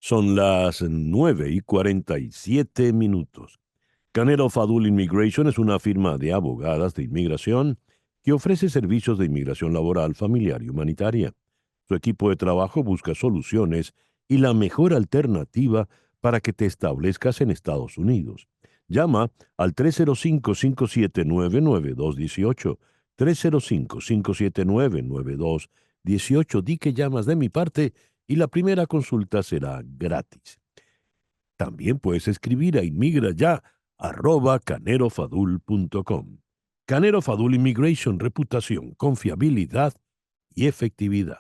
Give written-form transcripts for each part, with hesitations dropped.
Son las 9:47. Canelo Fadul Immigration es una firma de abogadas de inmigración que ofrece servicios de inmigración laboral, familiar y humanitaria. Su equipo de trabajo busca soluciones y la mejor alternativa para que te establezcas en Estados Unidos. Llama al 305-579-9218. 305-579-9218. Di que llamas de mi parte y la primera consulta será gratis. También puedes escribir a inmigraya@canerofadul.com. Canero Fadul Immigration, reputación, confiabilidad y efectividad.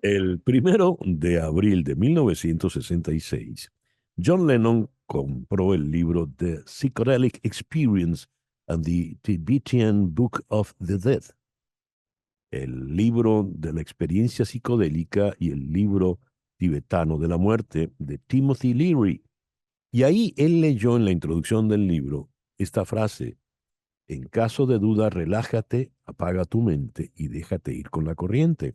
El 1 de abril de 1966, John Lennon compró el libro The Psychedelic Experience and the Tibetan Book of the Dead, el libro de la experiencia psicodélica y el libro tibetano de la muerte de Timothy Leary. Y ahí él leyó en la introducción del libro esta frase: en caso de duda, relájate, apaga tu mente y déjate ir con la corriente.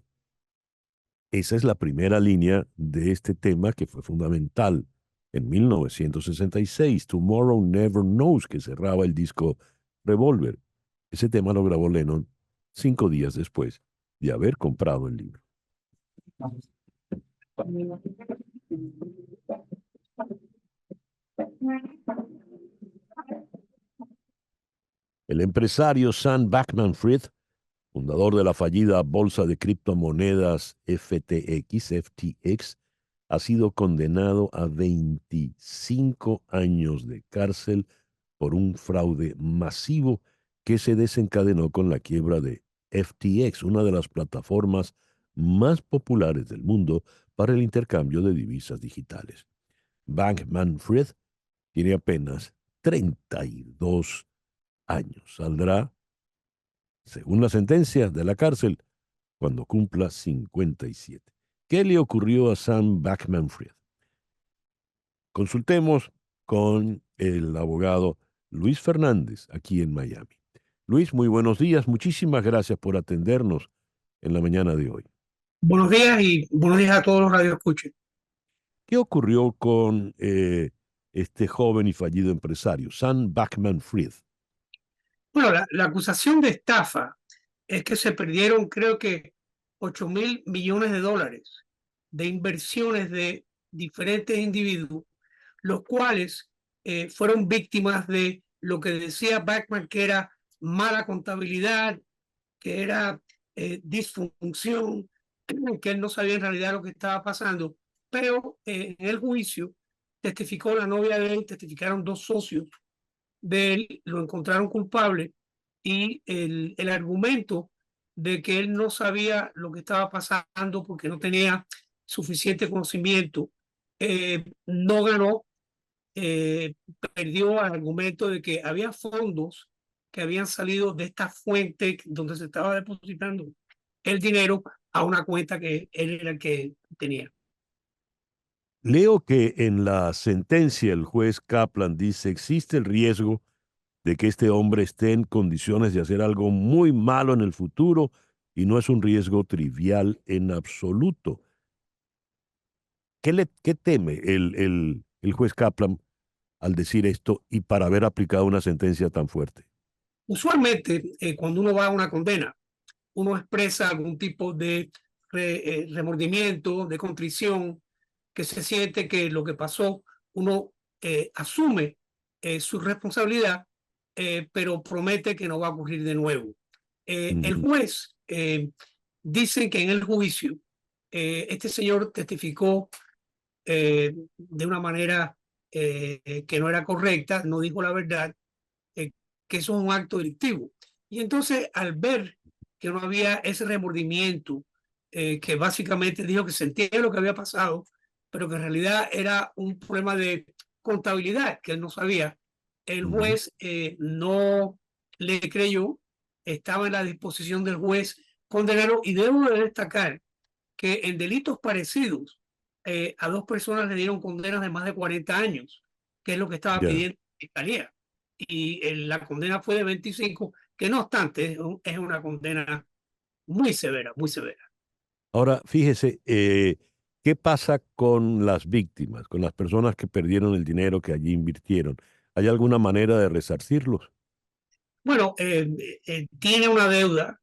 Esa es la primera línea de este tema que fue fundamental en 1966, Tomorrow Never Knows, que cerraba el disco Revolver. Ese tema lo grabó Lennon 5 días después de haber comprado el libro. El empresario Sam Bankman-Fried, fundador de la fallida bolsa de criptomonedas FTX, ha sido condenado a 25 años de cárcel por un fraude masivo que se desencadenó con la quiebra de FTX, una de las plataformas más populares del mundo para el intercambio de divisas digitales. Bankman-Fried tiene apenas 32 años. Saldrá, según la sentencia, de la cárcel cuando cumpla 57. ¿Qué le ocurrió a Sam Bankman-Fried? Consultemos con el abogado Luis Fernández, aquí en Miami. Luis, muy buenos días. Muchísimas gracias por atendernos en la mañana de hoy. Buenos días y buenos días a todos los radioescuchas. ¿Qué ocurrió con este joven y fallido empresario, Sam Bankman-Fried? Bueno, la acusación de estafa es que se perdieron, creo que, 8.000 millones de dólares de inversiones de diferentes individuos, los cuales fueron víctimas de lo que decía Backman, que era mala contabilidad, que era disfunción, que él no sabía en realidad lo que estaba pasando. Pero en el juicio testificó la novia de él, testificaron dos socios de él, lo encontraron culpable, y el argumento de que él no sabía lo que estaba pasando porque no tenía suficiente conocimiento, no ganó. eh, Perdió al argumento de que había fondos que habían salido de esta fuente donde se estaba depositando el dinero a una cuenta que él era el que tenía. Leo que en la sentencia el juez Kaplan dice: existe el riesgo de que este hombre esté en condiciones de hacer algo muy malo en el futuro y no es un riesgo trivial en absoluto. ¿Qué teme el juez Kaplan al decir esto y para haber aplicado una sentencia tan fuerte? Usualmente, cuando uno va a una condena, uno expresa algún tipo de remordimiento, de contrición, que se siente que lo que pasó, uno asume su responsabilidad, pero promete que no va a ocurrir de nuevo. El Ujú. juez dice que en el juicio este señor testificó de una manera que no era correcta, no dijo la verdad, eh, que eso es un acto delictivo. Y entonces, al ver que no había ese remordimiento, que básicamente dijo que sentía lo que había pasado, pero que en realidad era un problema de contabilidad que él no sabía, el Ujú. juez no le creyó. Estaba en la disposición del juez condenarlo, y debo de destacar que en delitos parecidos a dos personas le dieron condenas de más de 40 años, que es lo que estaba Ya. pidiendo la fiscalía, y la condena fue de 25, que no obstante es una condena muy severa, muy severa. Ahora, fíjese, ¿Qué pasa con las víctimas, con las personas que perdieron el dinero que allí invirtieron? ¿Hay alguna manera de resarcirlos? Bueno, tiene una deuda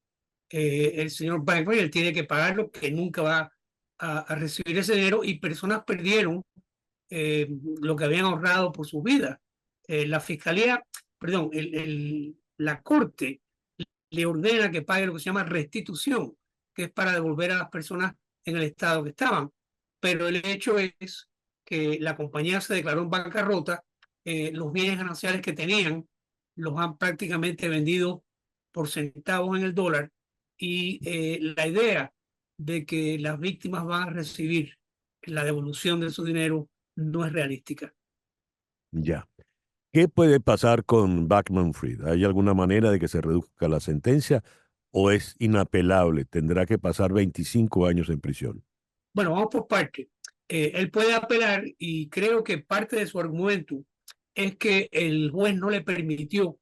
el señor Bankman, y él tiene que pagarlo, que nunca va a recibir ese dinero, y personas perdieron eh, lo que habían ahorrado por su vida. La fiscalía, perdón, la corte le ordena que pague lo que se llama restitución, que es para devolver a las personas en el estado que estaban. Pero el hecho es que la compañía se declaró en bancarrota, los bienes gananciales que tenían los han prácticamente vendido por centavos en el dólar, y la idea de que las víctimas van a recibir la devolución de su dinero no es realística. Ya. ¿Qué puede pasar con Backman Fried? ¿Hay alguna manera de que se reduzca la sentencia o es inapelable? Tendrá que pasar 25 años en prisión. Bueno, vamos por partes. Él puede apelar, y creo que parte de su argumento es que el juez no le permitió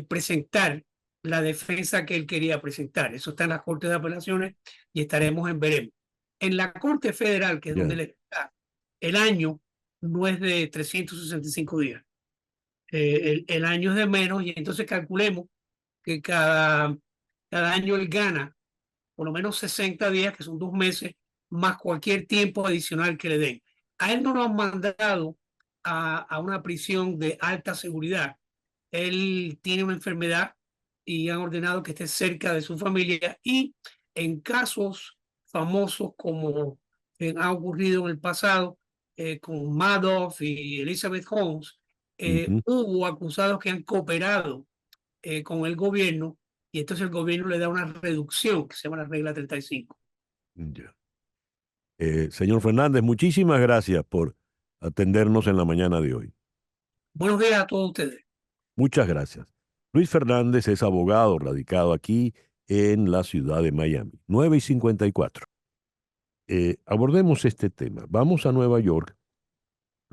presentar la defensa que él quería presentar. Eso está en la Corte de Apelaciones y estaremos en veremos. En la Corte Federal, que es donde Ya. él está, el año no es de 365 días. El año es de menos, y entonces calculemos que cada año él gana por lo menos 60 días, que son 2 meses, más cualquier tiempo adicional que le den. A él no lo han mandado a una prisión de alta seguridad. Él tiene una enfermedad y han ordenado que esté cerca de su familia, y en casos famosos como ha ocurrido en el pasado con Madoff y Elizabeth Holmes, Ujú. hubo acusados que han cooperado con el gobierno, y entonces el gobierno le da una reducción que se llama la regla 35. Ya. Señor Fernández, muchísimas gracias por atendernos en la mañana de hoy. Buenos días a todos ustedes. Muchas gracias. Luis Fernández es abogado radicado aquí en la ciudad de Miami. 9:54. Abordemos este tema. Vamos a Nueva York,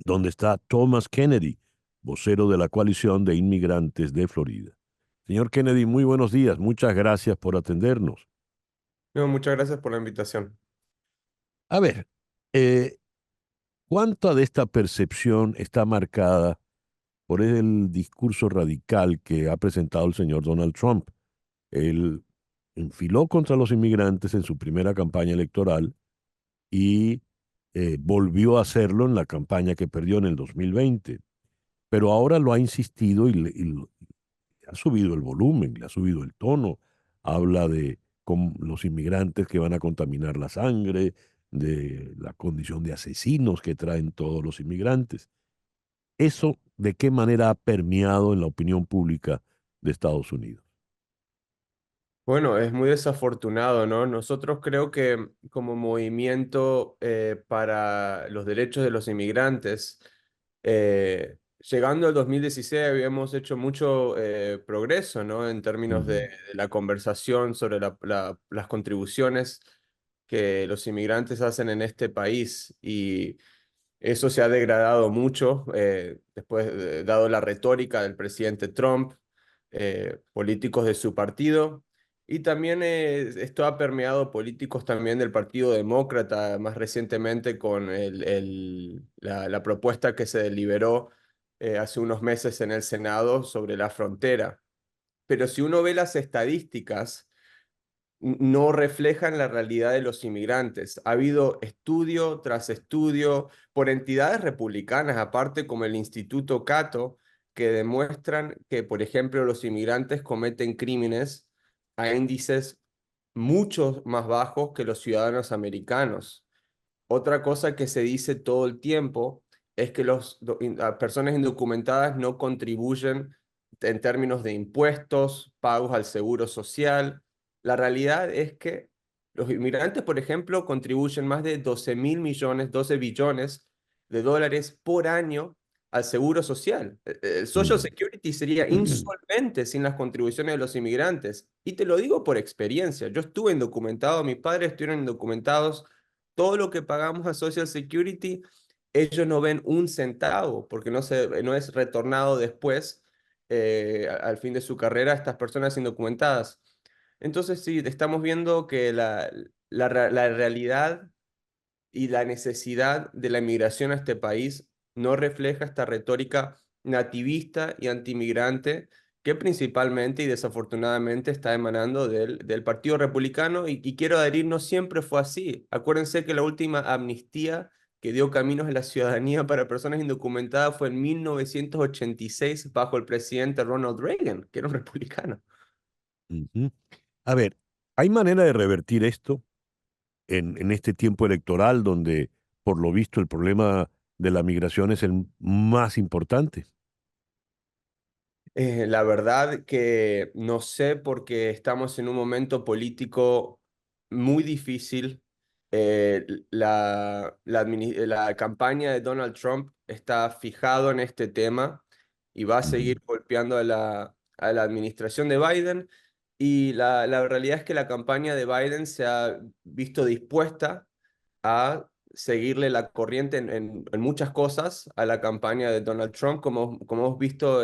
donde está Thomas Kennedy, vocero de la coalición de inmigrantes de Florida. Señor Kennedy, muy buenos días. Muchas gracias por atendernos. No, muchas gracias por la invitación. A ver, eh, ¿cuánta de esta percepción está marcada por el discurso radical que ha presentado el señor Donald Trump? Él enfiló contra los inmigrantes en su primera campaña electoral y volvió a hacerlo en la campaña que perdió en el 2020. Pero ahora lo ha insistido y ha subido el volumen, le ha subido el tono. Habla de los inmigrantes que van a contaminar la sangre, de la condición de asesinos que traen todos los inmigrantes. ¿Eso de qué manera ha permeado en la opinión pública de Estados Unidos? Bueno, es muy desafortunado, ¿no? Nosotros creo que como movimiento para los derechos de los inmigrantes, llegando al 2016 habíamos hecho mucho progreso, ¿no? En términos Ujú. de la conversación sobre las contribuciones que los inmigrantes hacen en este país, y eso se ha degradado mucho después, dado la retórica del presidente Trump, políticos de su partido, y también esto ha permeado políticos también del Partido Demócrata, más recientemente con la propuesta que se deliberó hace unos meses en el Senado sobre la frontera. Pero si uno ve las estadísticas, no reflejan la realidad de los inmigrantes. Ha habido estudio tras estudio por entidades republicanas, aparte como el Instituto Cato, que demuestran que, por ejemplo, los inmigrantes cometen crímenes a índices mucho más bajos que los ciudadanos americanos. Otra cosa que se dice todo el tiempo es que las personas indocumentadas no contribuyen en términos de impuestos, pagos al seguro social. La realidad es que los inmigrantes, por ejemplo, contribuyen más de 12.000 millones, 12 billones de dólares por año al seguro social. El Social Mm. Security sería insolvente sin las contribuciones de los inmigrantes. Y te lo digo por experiencia. Yo estuve indocumentado, mis padres estuvieron indocumentados. Todo lo que pagamos a Social Security, ellos no ven un centavo porque no es retornado después, al fin de su carrera, a estas personas indocumentadas. Entonces, sí, estamos viendo que la realidad y la necesidad de la inmigración a este país no refleja esta retórica nativista y antimigrante que principalmente y desafortunadamente está emanando del Partido Republicano y quiero adherir, no siempre fue así. Acuérdense que la última amnistía que dio caminos a la ciudadanía para personas indocumentadas fue en 1986 bajo el presidente Ronald Reagan, que era un republicano. Ujú. A ver, ¿hay manera de revertir esto en este tiempo electoral donde, por lo visto, el problema de la migración es el más importante? La verdad que no sé porque estamos en un momento político muy difícil. La campaña de Donald Trump está fijado en este tema y va a Ujú. seguir golpeando a la administración de Biden. Y la realidad es que la campaña de Biden se ha visto dispuesta a seguirle la corriente en muchas cosas a la campaña de Donald Trump, como hemos visto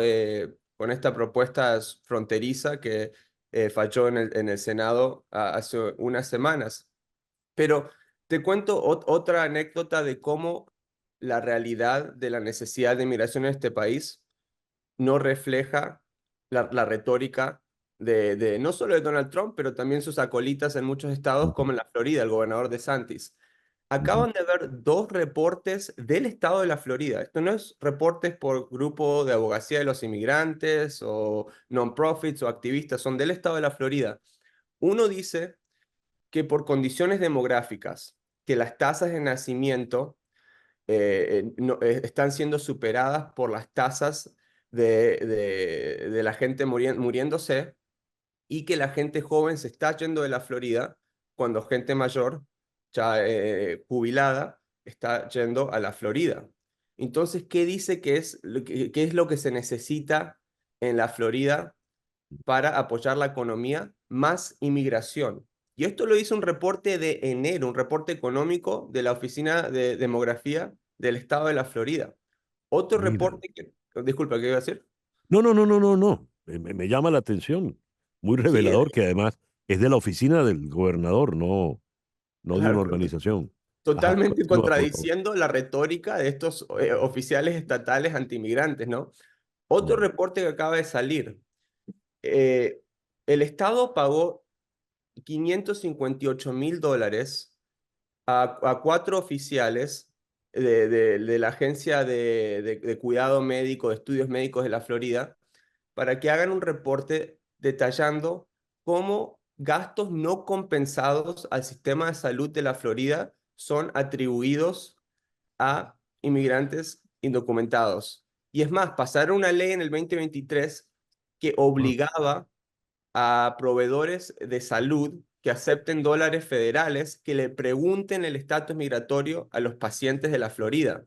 con esta propuesta fronteriza que falló en el Senado hace unas semanas. Pero te cuento otra anécdota de cómo la realidad de la necesidad de inmigración en este país no refleja la retórica de no solo de Donald Trump, pero también sus acolitas en muchos estados, Ujú. como en la Florida, el gobernador DeSantis. Ujú. Acaban de ver dos reportes del estado de la Florida. Esto no es reportes por grupo de abogacía de los inmigrantes o non-profits o activistas, son del estado de la Florida. Uno dice que por condiciones demográficas, que las tasas de nacimiento están siendo superadas por las tasas de la gente muriéndose y que la gente joven se está yendo de la Florida cuando gente mayor, ya jubilada, está yendo a la Florida. Entonces, ¿qué dice que es, qué es lo que se necesita en la Florida para apoyar la economía? Más inmigración. Y esto lo hizo un reporte de enero, un reporte económico de la Oficina de Demografía del Estado de la Florida. Otro Mira. reporte que, disculpa, ¿qué iba a decir? No, no, no, no, no, no. Me llama la atención. Muy Sí, revelador que además es de la oficina del gobernador, no, no de una claro, organización. Ajá, totalmente continúa, por favor. contradiciendo la retórica de estos oficiales estatales antimigrantes, ¿no? Otro Mm. reporte que acaba de salir. eh, el Estado pagó $558,000 a cuatro oficiales de la Agencia de Cuidado Médico, de Estudios Médicos de la Florida, para que hagan un reporte detallando cómo gastos no compensados al sistema de salud de la Florida son atribuidos a inmigrantes indocumentados. Y es más, pasaron una ley en el 2023 que Ah, obligaba a proveedores de salud que acepten dólares federales que le pregunten el estatus migratorio a los pacientes de la Florida.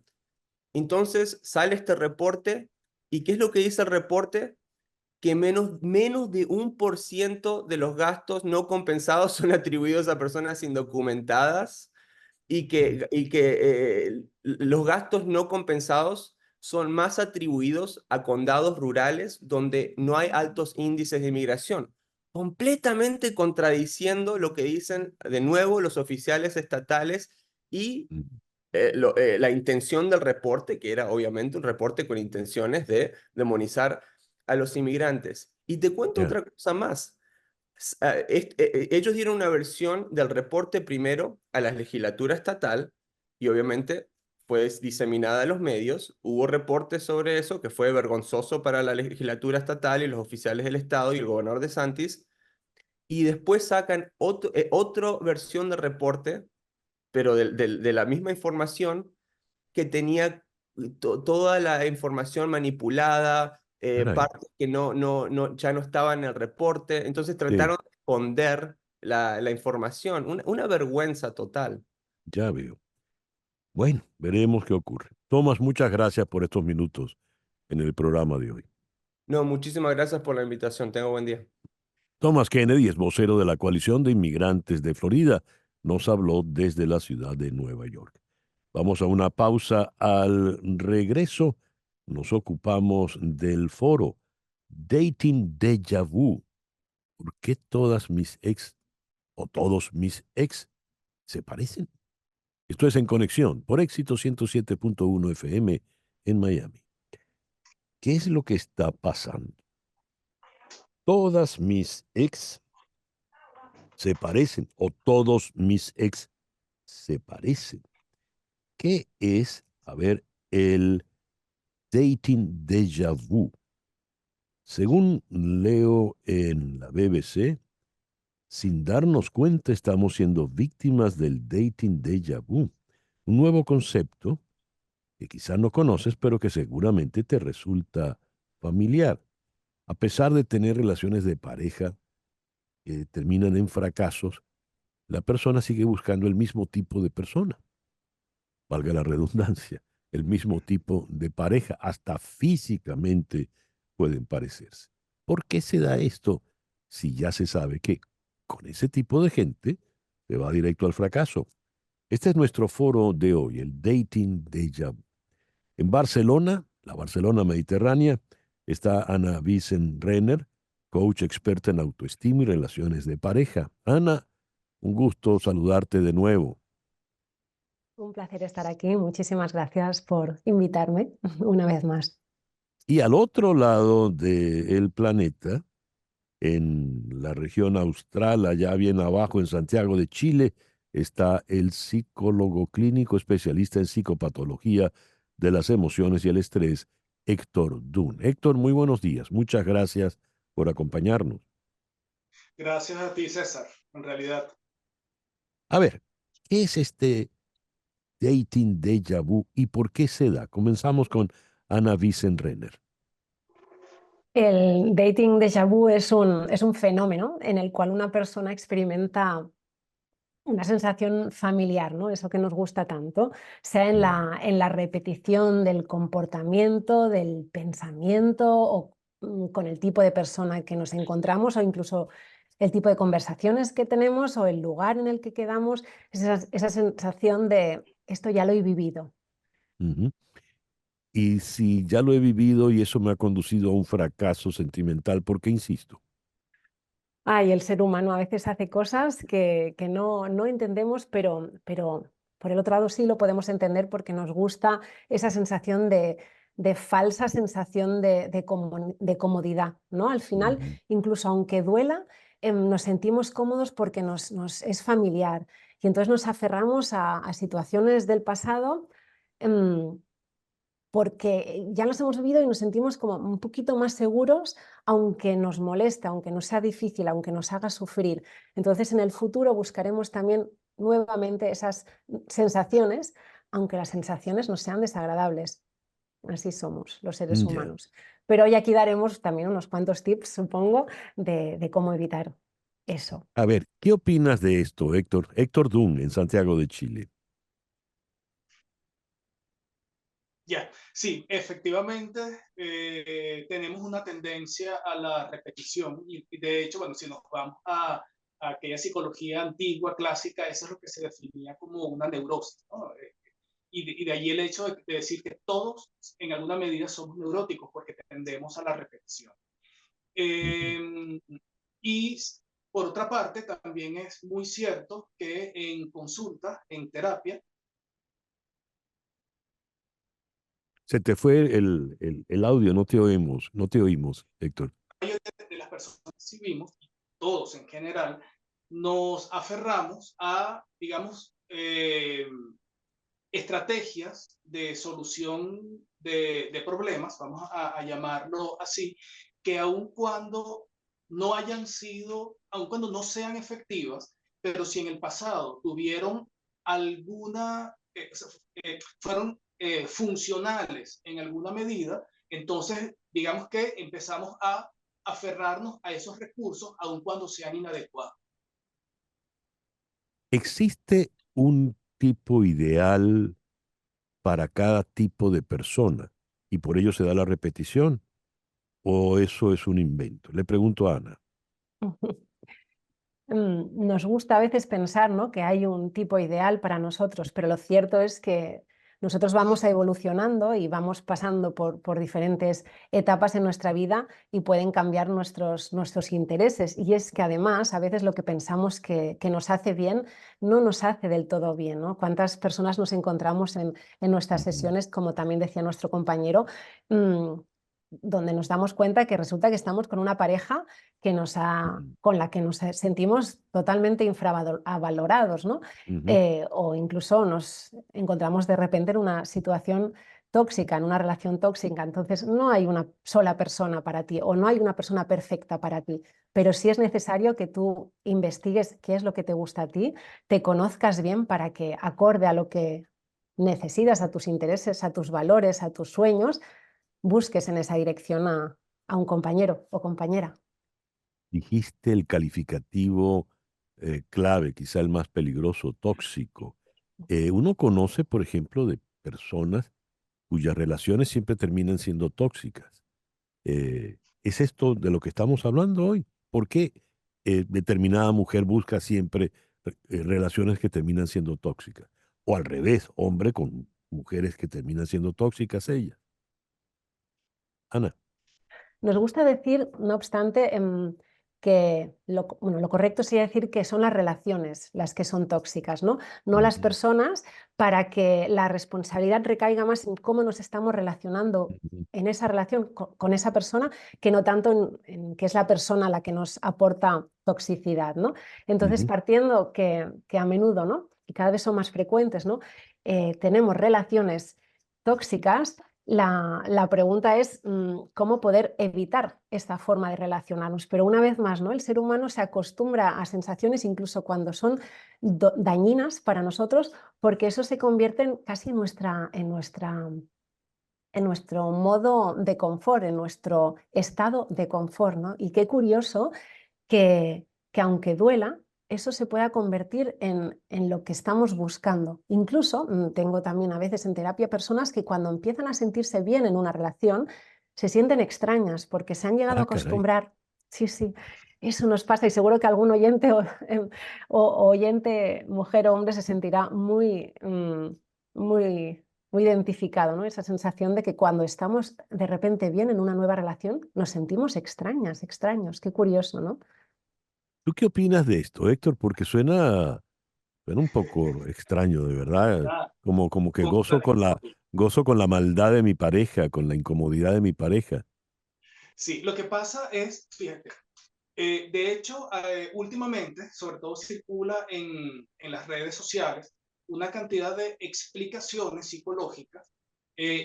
Entonces sale este reporte y ¿qué es lo que dice el reporte? Que menos de 1% de los gastos no compensados son atribuidos a personas indocumentadas mm, y que los gastos no compensados son más atribuidos a condados rurales donde no hay altos índices de inmigración, completamente contradiciendo lo que dicen de nuevo los oficiales estatales y mm. la intención del reporte, que era obviamente un reporte con intenciones de demonizar a los inmigrantes. Y te cuento Ya. otra cosa más. Ellos dieron una versión del reporte primero a la legislatura estatal y obviamente fue diseminada a los medios. Hubo reportes sobre eso que fue vergonzoso para la legislatura estatal y los oficiales del estado y el gobernador de Santis. Y después sacan otra versión del reporte, pero de la misma información que tenía toda la información manipulada, Caray. partes que ya no estaban en el reporte, entonces Sí, trataron de esconder la información, una vergüenza total. ya veo. Bueno, veremos qué ocurre. Tomás, muchas gracias por estos minutos en el programa de hoy. No, muchísimas gracias por la invitación, tengo buen día. Thomas Kennedy es vocero de la Coalición de Inmigrantes de Florida. Nos habló desde la ciudad de Nueva York. Vamos a una pausa. Al regreso nos ocupamos del foro Dating Deja Vu. ¿Por qué todas mis ex o todos mis ex se parecen? Esto es En Conexión, por Éxito 107.1 FM en Miami. ¿Qué es lo que está pasando? Todas mis ex se parecen o todos mis ex se parecen. ¿Qué es, a ver, el dating déjà vu? Según leo en la BBC, sin darnos cuenta estamos siendo víctimas del dating déjà vu, un nuevo concepto que quizás no conoces, pero que seguramente te resulta familiar. A pesar de tener relaciones de pareja que terminan en fracasos, la persona sigue buscando el mismo tipo de persona, valga la redundancia, el mismo tipo de pareja, hasta físicamente pueden parecerse. ¿Por qué se da esto si ya se sabe que con ese tipo de gente se va directo al fracaso? Este es nuestro foro de hoy, el Dating Déjà Vu. En Barcelona, la Barcelona mediterránea, está Ana Wiesenrenner, coach experta en autoestima y relaciones de pareja. Ana, un gusto saludarte de nuevo. Un placer estar aquí. Muchísimas gracias por invitarme una vez más. Y al otro lado del planeta, en la región austral, allá bien abajo en Santiago de Chile, está el psicólogo clínico especialista en psicopatología de las emociones y el estrés, Héctor Dunn. Héctor, muy buenos días. Muchas gracias por acompañarnos. Gracias a ti, César, en realidad. A ver, ¿qué es este dating déjà vu y por qué se da? Comenzamos con Ana Wiesenrenner. El dating déjà vu es un fenómeno en el cual una persona experimenta una sensación familiar, ¿no? Eso que nos gusta tanto, sea en la repetición del comportamiento, del pensamiento o con el tipo de persona que nos encontramos o incluso el tipo de conversaciones que tenemos o el lugar en el que quedamos, esa sensación de esto ya lo he vivido. Uh-huh. Y si ya lo he vivido y eso me ha conducido a un fracaso sentimental, ¿por qué insisto? Ay, el ser humano a veces hace cosas que no entendemos, pero por el otro lado sí lo podemos entender porque nos gusta esa sensación de falsa sensación de comodidad, ¿no? Al final, Uh-huh. incluso aunque duela, nos sentimos cómodos porque nos es familiar y entonces nos aferramos a situaciones del pasado. Porque ya los hemos vivido y nos sentimos como un poquito más seguros, aunque nos moleste, aunque nos sea difícil, aunque nos haga sufrir. Entonces, en el futuro buscaremos también nuevamente esas sensaciones, aunque las sensaciones no sean desagradables. Así somos los seres Ya. humanos. Pero hoy aquí daremos también unos cuantos tips, supongo, de cómo evitar eso. A ver, ¿qué opinas de esto, Héctor? Héctor Dunn, en Santiago de Chile. Ya, sí, efectivamente tenemos una tendencia a la repetición y de hecho, bueno, si nos vamos a aquella psicología antigua, clásica, eso es lo que se definía como una neurosis, ¿no? Y de allí el hecho de decir que todos en alguna medida somos neuróticos porque tendemos a la repetición. Uh-huh. Y por otra parte, también es muy cierto que en consulta, en terapia, Se te fue el audio, no te oímos, Héctor. la mayoría de las personas que recibimos, todos en general, nos aferramos a, digamos, estrategias de solución de problemas, vamos a llamarlo así, que aun cuando no hayan sido, aun cuando no sean efectivas, pero si en el pasado tuvieron alguna, fueron funcionales en alguna medida, entonces digamos que empezamos a aferrarnos a esos recursos aun cuando sean inadecuados. ¿Existe un tipo ideal para cada tipo de persona y por ello se da la repetición? ¿O eso es un invento? Le pregunto a Ana. Nos gusta a veces pensar, ¿no?, que hay un tipo ideal para nosotros, pero lo cierto es que nosotros vamos evolucionando y vamos pasando por diferentes etapas en nuestra vida y pueden cambiar nuestros intereses. Y es que además a veces lo que pensamos que nos hace bien no nos hace del todo bien, ¿no? ¿Cuántas personas nos encontramos en nuestras sesiones, como también decía nuestro compañero, donde nos damos cuenta que resulta que estamos con una pareja que con la que nos sentimos totalmente infravalorados, ¿no? O incluso nos encontramos de repente en una situación tóxica, en una relación tóxica. Entonces no hay una sola persona para ti o no hay una persona perfecta para ti, pero sí es necesario que tú investigues qué es lo que te gusta a ti, te conozcas bien para que, acorde a lo que necesitas, a tus intereses, a tus valores, a tus sueños, busques en esa dirección a un compañero o compañera. Dijiste el calificativo clave, quizá el más peligroso, tóxico. Uno conoce, por ejemplo, de personas cuyas relaciones siempre terminan siendo tóxicas. ¿Es esto de lo que estamos hablando hoy? ¿Por qué determinada mujer busca siempre relaciones que terminan siendo tóxicas? O al revés, hombre con mujeres que terminan siendo tóxicas ellas. Ana. Nos gusta decir, no obstante, que lo correcto sería decir que son las relaciones las que son tóxicas, ¿no? No las personas, para que la responsabilidad recaiga más en cómo nos estamos relacionando en esa relación con esa persona, que no tanto en que es la persona la que nos aporta toxicidad, ¿no? Entonces, partiendo que a menudo, ¿no? Y cada vez son más frecuentes, ¿no? Tenemos relaciones tóxicas. La pregunta es cómo poder evitar esta forma de relacionarnos. Pero una vez más, ¿no? El ser humano se acostumbra a sensaciones incluso cuando son dañinas para nosotros, porque eso se convierte casi en nuestro modo de confort, en nuestro estado de confort, ¿no? Y qué curioso que aunque duela, eso se pueda convertir en lo que estamos buscando. Incluso tengo también a veces en terapia personas que cuando empiezan a sentirse bien en una relación se sienten extrañas porque se han llegado a Caray. acostumbrar. Sí, sí, eso nos pasa y seguro que algún oyente o oyente, mujer o hombre, se sentirá muy, muy identificado, ¿no? Esa sensación de que cuando estamos de repente bien en una nueva relación nos sentimos extrañas, extraños. Qué curioso, ¿no? ¿Tú qué opinas de esto, Héctor? Porque suena un poco extraño, de verdad. Ah, Como que contradictorio. gozo con la maldad de mi pareja, con la incomodidad de mi pareja. Sí, lo que pasa es, fíjate, de hecho, últimamente, sobre todo circula en las redes sociales, una cantidad de explicaciones psicológicas,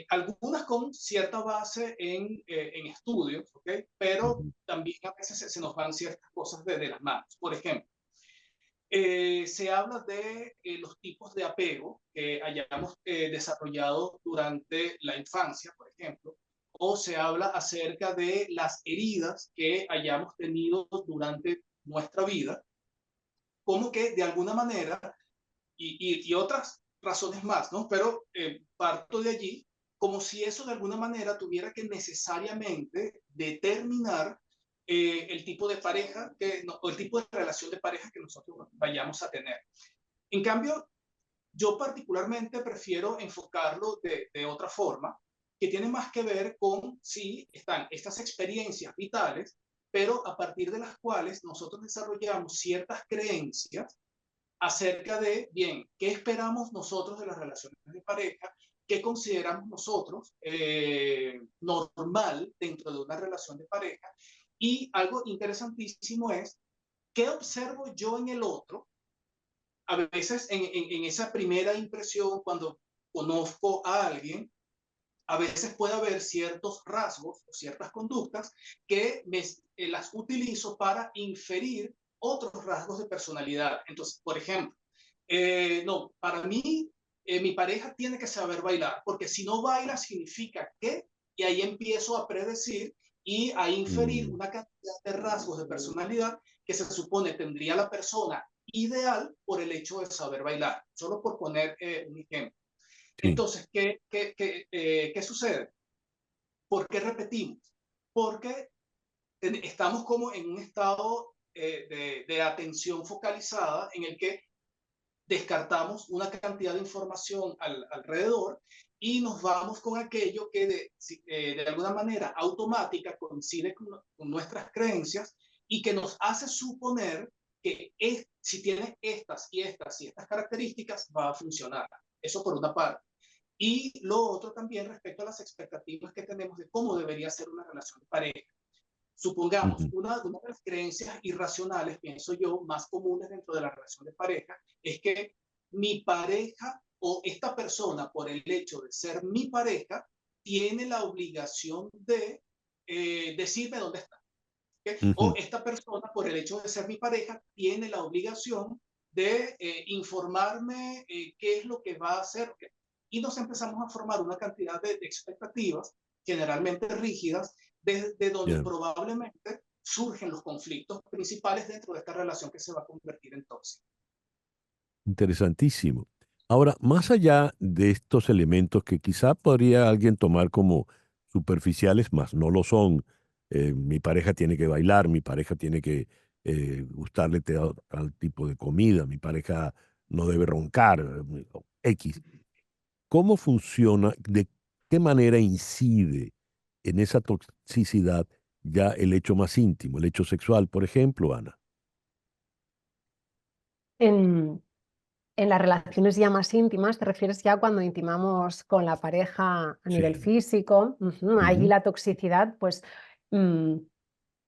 algunas con cierta base en estudios, ¿ok? Pero Ujú, también a veces se nos van ciertas cosas de las manos. Por ejemplo, se habla de los tipos de apego que hayamos desarrollado durante la infancia, por ejemplo, o se habla acerca de las heridas que hayamos tenido durante nuestra vida, como que de alguna manera, y otras razones más, ¿no? Pero parto de allí, como si eso de alguna manera tuviera que necesariamente determinar el tipo de pareja o el tipo de relación de pareja que nosotros vayamos a tener. En cambio, yo particularmente prefiero enfocarlo de otra forma, que tiene más que ver con si están estas experiencias vitales, pero a partir de las cuales nosotros desarrollamos ciertas creencias acerca de, bien, ¿qué esperamos nosotros de las relaciones de pareja? ¿Qué consideramos nosotros normal dentro de una relación de pareja? Y algo interesantísimo es, ¿qué observo yo en el otro? A veces en esa primera impresión, cuando conozco a alguien, a veces puede haber ciertos rasgos o ciertas conductas que las utilizo para inferir otros rasgos de personalidad. Entonces, por ejemplo, no, para mí, mi pareja tiene que saber bailar, porque si no baila significa que, y ahí empiezo a predecir y a inferir mm, una cantidad de rasgos de personalidad que se supone tendría la persona ideal por el hecho de saber bailar, solo por poner un ejemplo. sí. Entonces, ¿qué sucede? ¿Por qué repetimos? Porque estamos como en un estado de atención focalizada en el que descartamos una cantidad de información alrededor y nos vamos con aquello que de alguna manera automática coincide con nuestras creencias y que nos hace suponer que si tiene estas y estas y estas características va a funcionar. Eso por una parte. Y lo otro también respecto a las expectativas que tenemos de cómo debería ser una relación de pareja. Supongamos, una de las creencias irracionales, pienso yo, más comunes dentro de la relación de pareja, es que mi pareja o esta persona, por el hecho de ser mi pareja, tiene la obligación de decirme dónde está. ¿Okay? O esta persona, por el hecho de ser mi pareja, tiene la obligación de informarme qué es lo que va a hacer. ¿Okay? Y nos empezamos a formar una cantidad de expectativas, generalmente rígidas, desde donde probablemente surgen los conflictos principales dentro de esta relación que se va a convertir en tóxica. Interesantísimo. Ahora, más allá de estos elementos que quizá podría alguien tomar como superficiales, mas no lo son. Mi pareja tiene que bailar, mi pareja tiene que gustarle tal tipo de comida, mi pareja no debe roncar, X. ¿Cómo funciona? ¿De qué manera incide en esa toxicidad ya el hecho más íntimo, el hecho sexual, por ejemplo, Ana? En las relaciones ya más íntimas, te refieres ya cuando intimamos con la pareja a nivel físico. Allí la toxicidad pues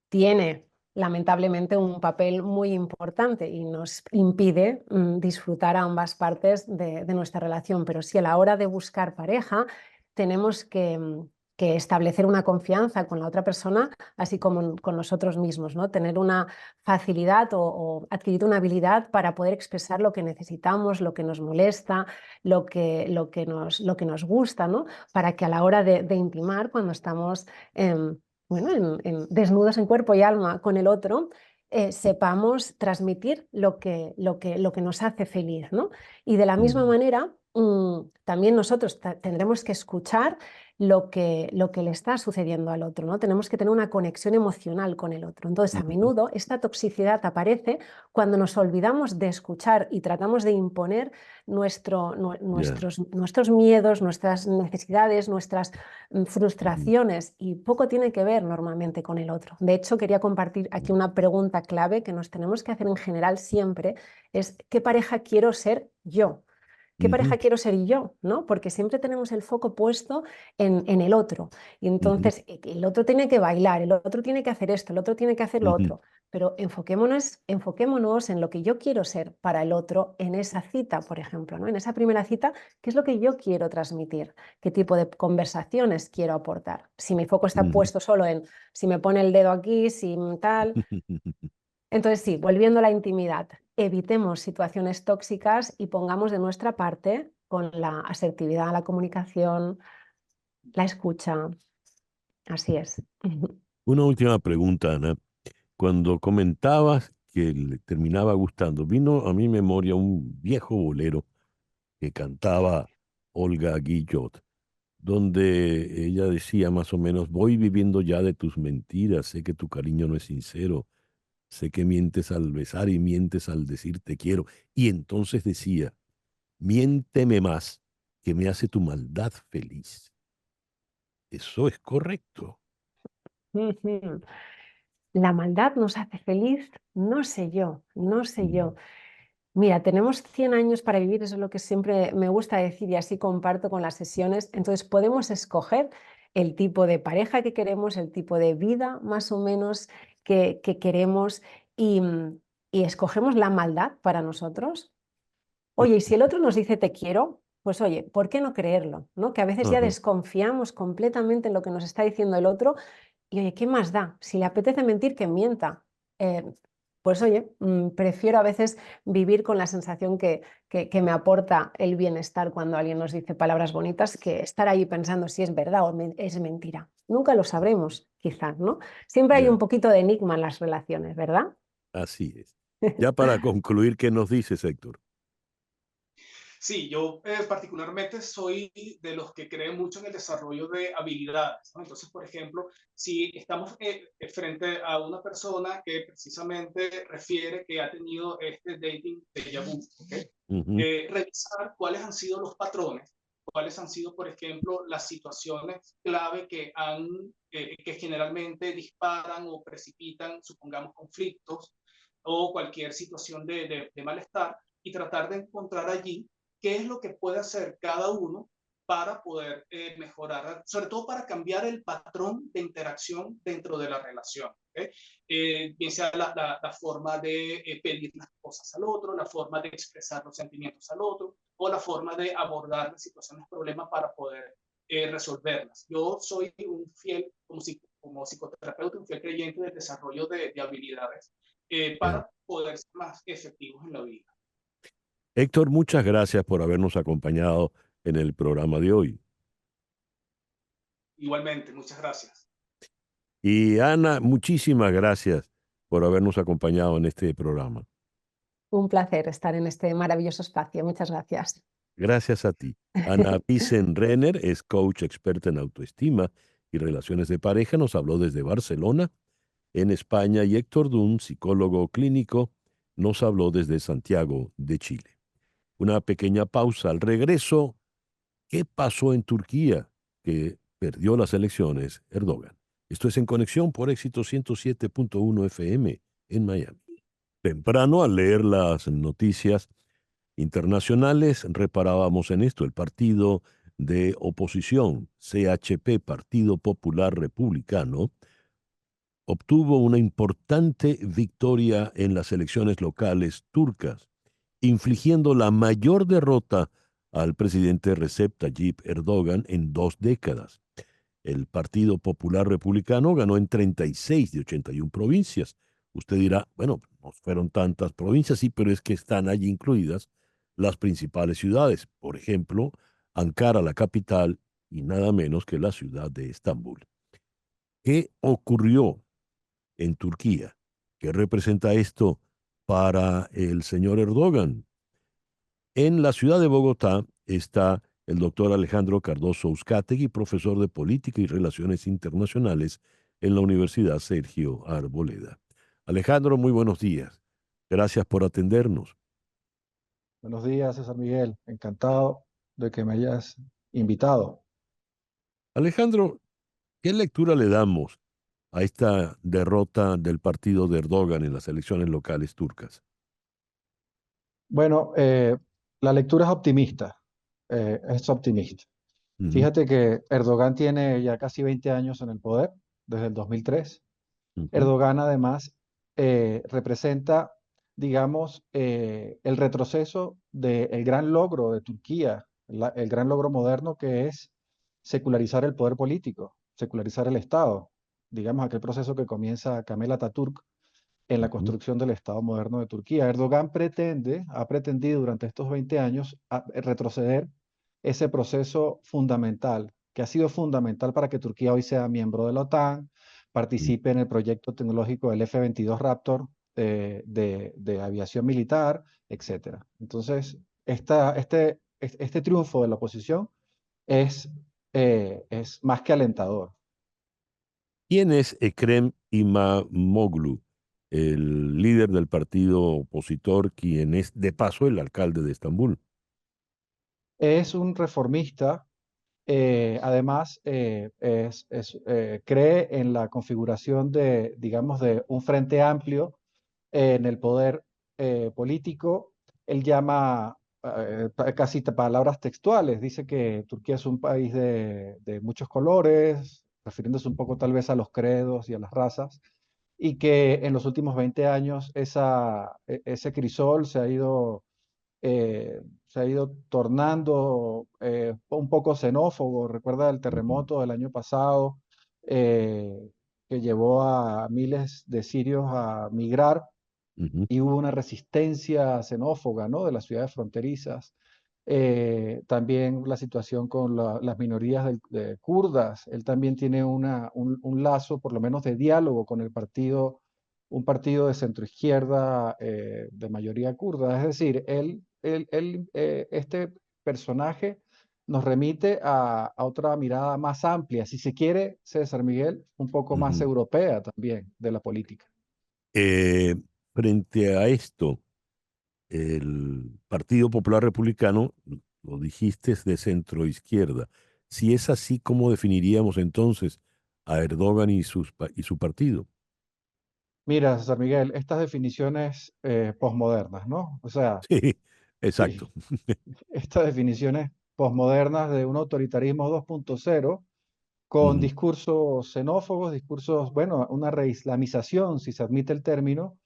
tiene lamentablemente un papel muy importante y nos impide disfrutar a ambas partes de nuestra relación. Pero si a la hora de buscar pareja tenemos que establecer una confianza con la otra persona, así como con nosotros mismos, ¿no? Tener una facilidad o adquirir una habilidad para poder expresar lo que necesitamos, lo que nos molesta, lo que nos gusta, ¿no? Para que a la hora de intimar, cuando estamos desnudos en cuerpo y alma con el otro, sepamos transmitir lo que nos hace feliz, ¿no? Y de la misma manera, también nosotros tendremos que escuchar lo que le está sucediendo al otro, ¿no? Tenemos que tener una conexión emocional con el otro. Entonces, a menudo esta toxicidad aparece cuando nos olvidamos de escuchar y tratamos de imponer nuestros miedos, nuestras necesidades, nuestras frustraciones, y poco tiene que ver normalmente con el otro. De hecho, quería compartir aquí una pregunta clave que nos tenemos que hacer en general siempre, es ¿qué pareja quiero ser yo? ¿Qué pareja quiero ser yo? ¿No? Porque siempre tenemos el foco puesto en el otro. Y entonces el otro tiene que bailar, el otro tiene que hacer esto, el otro tiene que hacer lo otro. Pero enfoquémonos en lo que yo quiero ser para el otro en esa cita, por ejemplo, ¿no? En esa primera cita, ¿qué es lo que yo quiero transmitir? ¿Qué tipo de conversaciones quiero aportar? Si mi foco está puesto solo en si me pone el dedo aquí, si tal... Entonces sí, volviendo a la intimidad, evitemos situaciones tóxicas y pongamos de nuestra parte con la asertividad, la comunicación, la escucha. Así es. Una última pregunta, Ana. Cuando comentabas que le terminaba gustando, vino a mi memoria un viejo bolero que cantaba Olga Guillot, donde ella decía más o menos: voy viviendo ya de tus mentiras, sé que tu cariño no es sincero, sé que mientes al besar y mientes al decir te quiero. Y entonces decía: miénteme más, que me hace tu maldad feliz. Eso es correcto. La maldad nos hace feliz, no sé yo. Mira, tenemos 100 años para vivir, eso es lo que siempre me gusta decir y así comparto con las sesiones. Entonces podemos escoger el tipo de pareja que queremos, el tipo de vida más o menos que queremos y escogemos la maldad para nosotros. Oye, y si el otro nos dice te quiero, pues oye, ¿por qué no creerlo? ¿No? Que a veces ya desconfiamos completamente en lo que nos está diciendo el otro y oye, ¿qué más da? Si le apetece mentir, que mienta. Pues oye, prefiero a veces vivir con la sensación que me aporta el bienestar cuando alguien nos dice palabras bonitas, que estar ahí pensando si es verdad o es mentira. Nunca lo sabremos, quizás, ¿no? Siempre hay un poquito de enigma en las relaciones, ¿verdad? Así es. Ya para concluir, ¿qué nos dices, Héctor? Sí, yo particularmente soy de los que creen mucho en el desarrollo de habilidades, ¿no? Entonces, por ejemplo, si estamos frente a una persona que precisamente refiere que ha tenido este dating déjà vu, ¿okay? Revisar cuáles han sido los patrones, cuáles han sido, por ejemplo, las situaciones clave que generalmente disparan o precipitan, supongamos, conflictos o cualquier situación de malestar, y tratar de encontrar allí qué es lo que puede hacer cada uno para poder mejorar, sobre todo para cambiar el patrón de interacción dentro de la relación. ¿Okay? Bien sea la forma de pedir las cosas al otro, la forma de expresar los sentimientos al otro, o la forma de abordar las situaciones, problemas para poder resolverlas. Yo soy un fiel, como psicoterapeuta, un fiel creyente del desarrollo de habilidades para poder ser más efectivos en la vida. Héctor, muchas gracias por habernos acompañado en el programa de hoy. Igualmente, muchas gracias. Y Ana, muchísimas gracias por habernos acompañado en este programa. Un placer estar en este maravilloso espacio. Muchas gracias. Gracias a ti. Ana Pissen-Renner es coach experta en autoestima y relaciones de pareja. Nos habló desde Barcelona, en España, y Héctor Dunn, psicólogo clínico, nos habló desde Santiago de Chile. Una pequeña pausa. Al regreso, ¿qué pasó en Turquía que perdió las elecciones Erdogan? Esto es En Conexión por Éxito 107.1 FM en Miami. Temprano, al leer las noticias internacionales, reparábamos en esto. El partido de oposición, CHP, Partido Popular Republicano, obtuvo una importante victoria en las elecciones locales turcas, infligiendo la mayor derrota al presidente Recep Tayyip Erdogan en 2 décadas. El Partido Popular Republicano ganó en 36 de 81 provincias. Usted dirá, bueno, no fueron tantas provincias, sí, pero es que están allí incluidas las principales ciudades. Por ejemplo, Ankara, la capital, y nada menos que la ciudad de Estambul. ¿Qué ocurrió en Turquía? ¿Qué representa esto para el señor Erdogan? En la ciudad de Bogotá está el doctor Alejandro Cardoso Uzcategui, profesor de Política y Relaciones Internacionales en la Universidad Sergio Arboleda. Alejandro, muy buenos días. Gracias por atendernos. Buenos días, César Miguel. Encantado de que me hayas invitado. Alejandro, ¿qué lectura le damos a esta derrota del partido de Erdogan en las elecciones locales turcas? Bueno, la lectura es optimista. Es optimista. Ujú, Fíjate que Erdogan tiene ya casi 20 años en el poder, desde el 2003. ujú, Erdogan además representa, digamos, el retroceso del gran logro de Turquía, el gran logro moderno que es secularizar el poder político, secularizar el Estado. Digamos, aquel proceso que comienza Kemal Atatürk en la ujú, construcción del Estado moderno de Turquía. Erdogan ha pretendido durante estos 20 años retroceder ese proceso fundamental, que ha sido fundamental para que Turquía hoy sea miembro de la OTAN, ujú. participe en el proyecto tecnológico del F-22 Raptor de aviación militar, etc. Entonces, este triunfo de la oposición es más que alentador. ¿Quién es Ekrem İmamoğlu, el líder del partido opositor, quien es de paso el alcalde de Estambul? Es un reformista. Además, cree en la configuración de, digamos, de un frente amplio en el poder político. Él llama casi palabras textuales. Dice que Turquía es un país de muchos colores, refiriéndose un poco tal vez a los credos y a las razas, y que en los últimos 20 años ese crisol se ha ido tornando un poco xenófobo. Recuerda el Ujú, terremoto del año pasado eh, que llevó a miles de sirios a migrar ujú, y hubo una resistencia xenófoba, ¿no?, de las ciudades fronterizas. También la situación con las minorías de kurdas. Él también tiene un lazo, por lo menos de diálogo con un partido de centroizquierda de mayoría kurda. Es decir, personaje nos remite a otra mirada más amplia, si se quiere, César Miguel, un poco más Ujú. europea también de la política. Eh, Frente a esto, el Partido Popular Republicano, lo dijiste, es de centro izquierda. Si es así, ¿cómo definiríamos entonces a Erdogan y y su partido? Mira, César Miguel, estas definiciones posmodernas, ¿no? O sea, Sí, sí, exacto. estas definiciones posmodernas de un autoritarismo 2.0 con Ujú, discursos xenófobos, discursos, bueno, una reislamización, si se admite el término,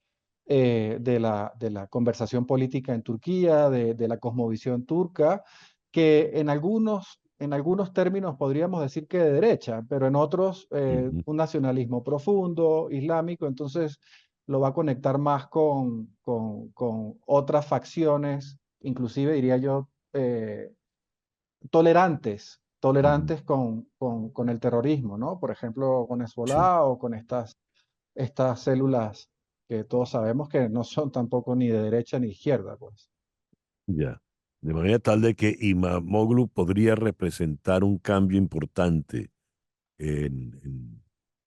de la conversación política en Turquía, de la cosmovisión turca, que en algunos términos podríamos decir que de derecha, pero en otros ujú. un nacionalismo profundo, islámico, entonces lo va a conectar más con otras facciones, inclusive diría yo, Ujú. tolerantes con el terrorismo, ¿no? Por ejemplo, con Sí, Hezbollah o con estas células que todos sabemos que no son tampoco ni de derecha ni de izquierda, pues. ya. De manera tal de que Imamoglu podría representar un cambio importante en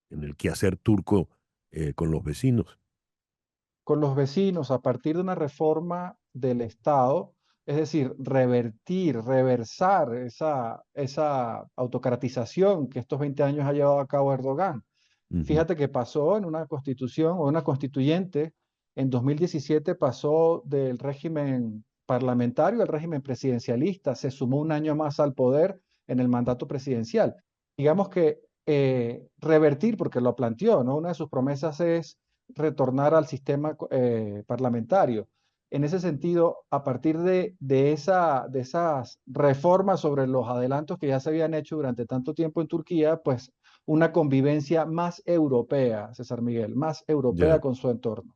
el quehacer turco con los vecinos. Con los vecinos, a partir de una reforma del Estado, es decir, reversar esa autocratización que estos 20 años ha llevado a cabo Erdogan. Ujú, Fíjate que pasó en una constitución o una constituyente, en 2017 pasó del régimen parlamentario al régimen presidencialista, se sumó un año más al poder en el mandato presidencial. Digamos que revertir, porque lo planteó, ¿no? Una de sus promesas es retornar al sistema parlamentario. En ese sentido, a partir de esas reformas sobre los adelantos que ya se habían hecho durante tanto tiempo en Turquía, pues una convivencia más europea, César Miguel, más europea ya, con su entorno.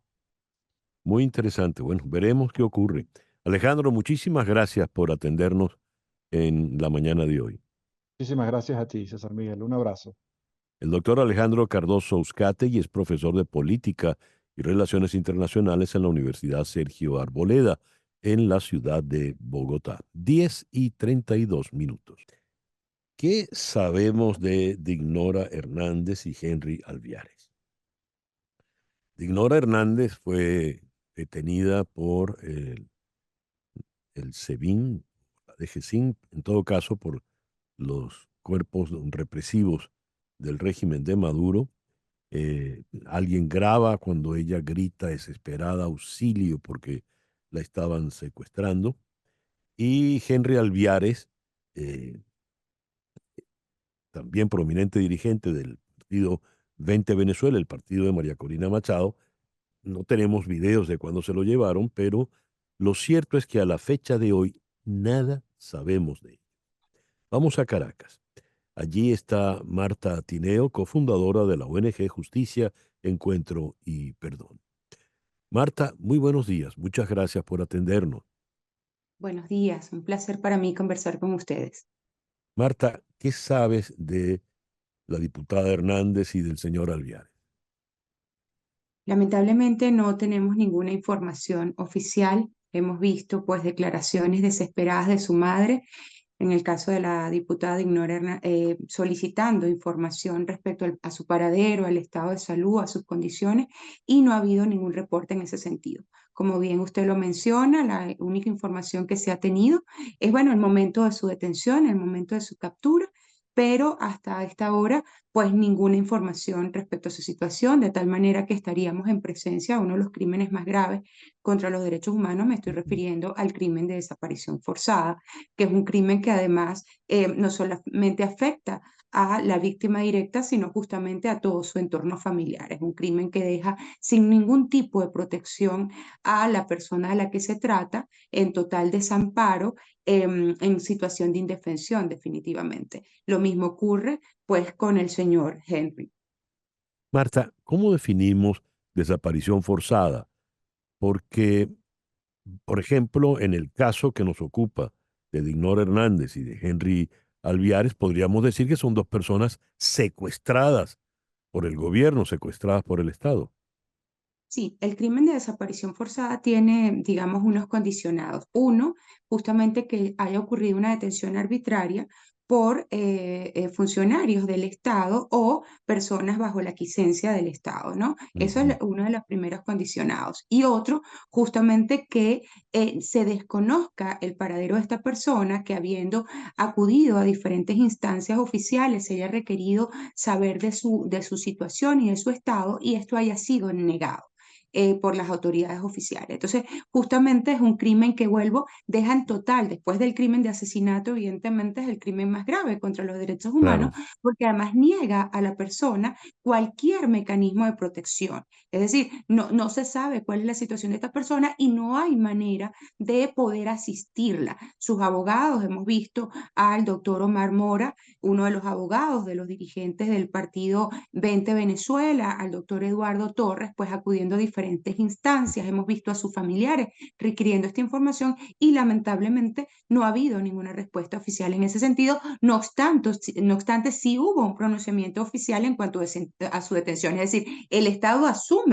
muy interesante. Bueno, veremos qué ocurre. Alejandro, muchísimas gracias por atendernos en la mañana de hoy. Muchísimas gracias a ti, César Miguel. Un abrazo. El doctor Alejandro Cardoso Uzcategui es profesor de Política y Relaciones Internacionales en la Universidad Sergio Arboleda, en la ciudad de Bogotá. 10:32. ¿Qué sabemos de Dignora Hernández y Henry Alviares? Dignora Hernández fue detenida por el SEBIN, la DGCIN, en todo caso por los cuerpos represivos del régimen de Maduro. Alguien graba cuando ella grita desesperada auxilio porque la estaban secuestrando. Y Henry Alviares, eh, también prominente dirigente del partido 20 Venezuela, el partido de María Corina Machado, no tenemos videos de cuándo se lo llevaron, pero lo cierto es que a la fecha de hoy nada sabemos de ello. Vamos a Caracas. Allí está Marta Tineo, cofundadora de la ONG Justicia, Encuentro y Perdón. Marta, muy buenos días. Muchas gracias por atendernos. Buenos días, un placer para mí conversar con ustedes. Marta, ¿qué sabes de la diputada Hernández y del señor Alviares? Lamentablemente no tenemos ninguna información oficial. Hemos visto pues declaraciones desesperadas de su madre, en el caso de la diputada solicitando información respecto a su paradero, al estado de salud, a sus condiciones, y no ha habido ningún reporte en ese sentido. Como bien usted lo menciona, la única información que se ha tenido es, bueno, el momento de su detención, el momento de su captura, pero hasta esta hora, pues ninguna información respecto a su situación, de tal manera que estaríamos en presencia de uno de los crímenes más graves contra los derechos humanos. Me estoy Ujú. refiriendo al crimen de desaparición forzada, que es un crimen que además no solamente afecta a la víctima directa, sino justamente a todo su entorno familiar. Es un crimen que deja sin ningún tipo de protección a la persona de la que se trata, en total desamparo, en situación de indefensión, definitivamente. Lo mismo ocurre pues con el señor Henry. Marta, ¿cómo definimos desaparición forzada? Porque, por ejemplo, en el caso que nos ocupa de Dignor Hernández y de Henry Alviares, podríamos decir que son dos personas secuestradas por el gobierno, secuestradas por el Estado. Sí, el crimen de desaparición forzada tiene, digamos, unos condicionados. Uno, justamente que haya ocurrido una detención arbitraria por funcionarios del Estado o personas bajo la quiescencia del Estado, ¿no? Eso es uno de los primeros condicionados. Y otro, justamente que se desconozca el paradero de esta persona, que habiendo acudido a diferentes instancias oficiales se haya requerido saber de su situación y de su estado y esto haya sido negado por las autoridades oficiales. Entonces, justamente es un crimen que, vuelvo, deja en total, después del crimen de asesinato, evidentemente es el crimen más grave contra los derechos humanos, Claro, porque además niega a la persona cualquier mecanismo de protección. Es decir, no se sabe cuál es la situación de esta persona y no hay manera de poder asistirla. Sus abogados, hemos visto al doctor Omar Mora, uno de los abogados de los dirigentes del partido 20 Venezuela, al doctor Eduardo Torres, pues acudiendo a diferentes instancias, hemos visto a sus familiares requiriendo esta información y lamentablemente no ha habido ninguna respuesta oficial en ese sentido. No obstante, sí hubo un pronunciamiento oficial en cuanto a su detención, es decir, el Estado asume